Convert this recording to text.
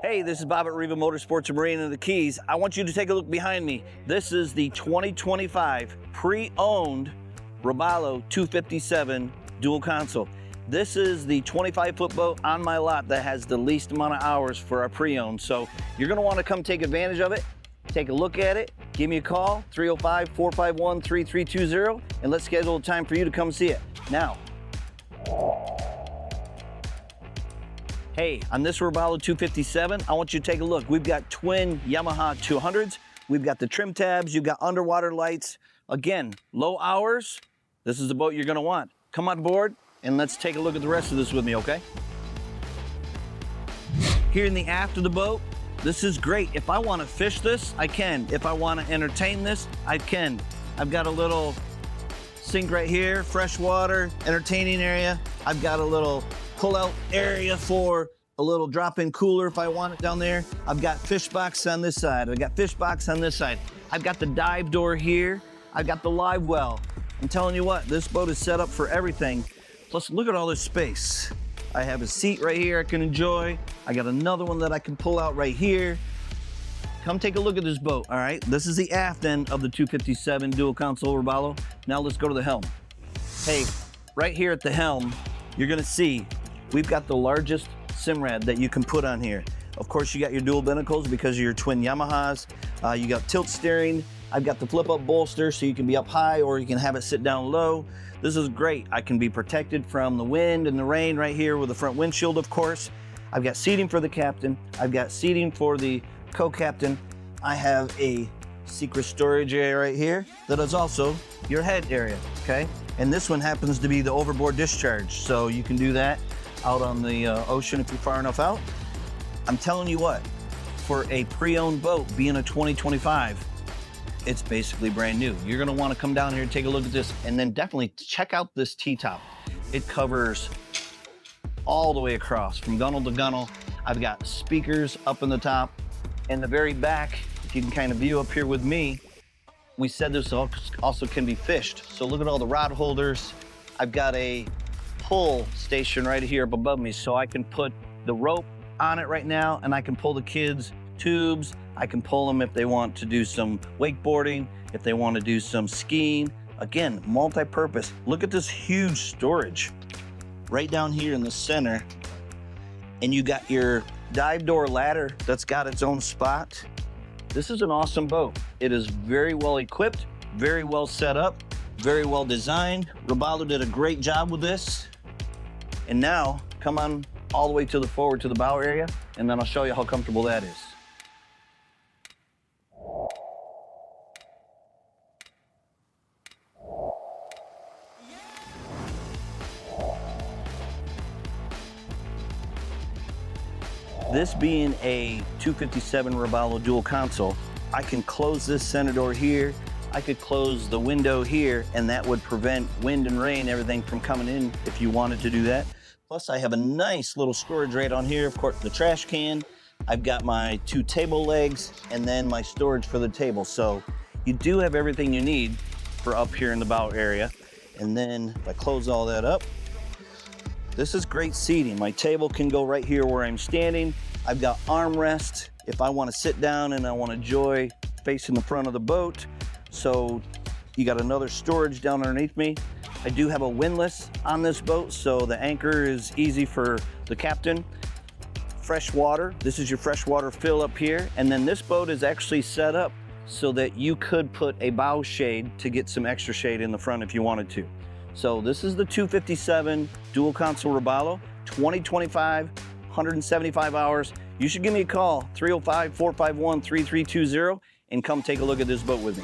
Hey, this is Bob at RIVA Motorsports and Marine in the Keys. I want you to take a look behind me. This is the 2025 pre-owned Robalo 257 dual console. This is the 25-foot boat on my lot that has the least amount of hours for our pre-owned. So you're gonna wanna come take advantage of it, take a look at it, give me a call, 305-451-3320, and let's schedule a time for you to come see it. Now, hey, on this Robalo 257, I want you to take a look. We've got twin Yamaha 200s. We've got the trim tabs. You've got underwater lights. Again, low hours. This is the boat you're gonna want. Come on board and let's take a look at the rest of this with me, okay? Here in the aft of the boat, this is great. If I wanna fish this, I can. If I wanna entertain this, I can. I've got a little sink right here, freshwater, entertaining area. I've got a little pull-out area for a little drop-in cooler if I want it down there. I've got fish box on this side. I've got fish box on this side. I've got the dive door here. I've got the live well. I'm telling you what, this boat is set up for everything. Plus, look at all this space. I have a seat right here I can enjoy. I got another one that I can pull out right here. Come take a look at this boat, all right? This is the aft end of the 257 dual console Robalo. Now let's go to the helm. Hey, right here at the helm, you're gonna see we've got the largest Simrad that you can put on here. Of course, you got your dual binnacles because of your twin Yamahas. You got tilt steering. I've got the flip-up bolster so you can be up high or you can have it sit down low. This is great. I can be protected from the wind and the rain right here with the front windshield, of course. I've got seating for the captain. I've got seating for the co-captain. I have a secret storage area right here that is also your head area, okay? And this one happens to be the overboard discharge, so you can do that out on the ocean if you're far enough out. I'm telling you what, for a pre-owned boat being a 2025, it's basically brand new. You're gonna wanna come down here and take a look at this, and then definitely check out this T-top. It covers all the way across, from gunnel to gunnel. I've got speakers up in the top. In the very back, if you can kind of view up here with me, we said this also can be fished. So look at all the rod holders. I've got a pull station right here up above me, so I can put the rope on it right now, and I can pull the kids' tubes. I can pull them if they want to do some wakeboarding, if they want to do some skiing. Again, multi-purpose. Look at this huge storage right down here in the center. And you got your dive door ladder that's got its own spot. This is an awesome boat. It is very well equipped, very well set up, very well designed. Robalo did a great job with this. And now, come on all the way to the forward to the bow area, and then I'll show you how comfortable that is. This being a 257 Robalo dual console, I can close this center door here. I could close the window here, and that would prevent wind and rain, everything from coming in if you wanted to do that. Plus, I have a nice little storage right on here. Of course, the trash can. I've got my 2 table legs, and then my storage for the table. So you do have everything you need for up here in the bow area. And then if I close all that up, this is great seating. My table can go right here where I'm standing. I've got armrest if I want to sit down and I want to enjoy facing the front of the boat. So you got another storage down underneath me. I do have a windlass on this boat, so the anchor is easy for the captain. Fresh water. This is your freshwater fill up here. And then this boat is actually set up so that you could put a bow shade to get some extra shade in the front if you wanted to. So this is the 257 dual console Robalo, 2025, 175 hours. You should give me a call, 305-451-3320, and come take a look at this boat with me.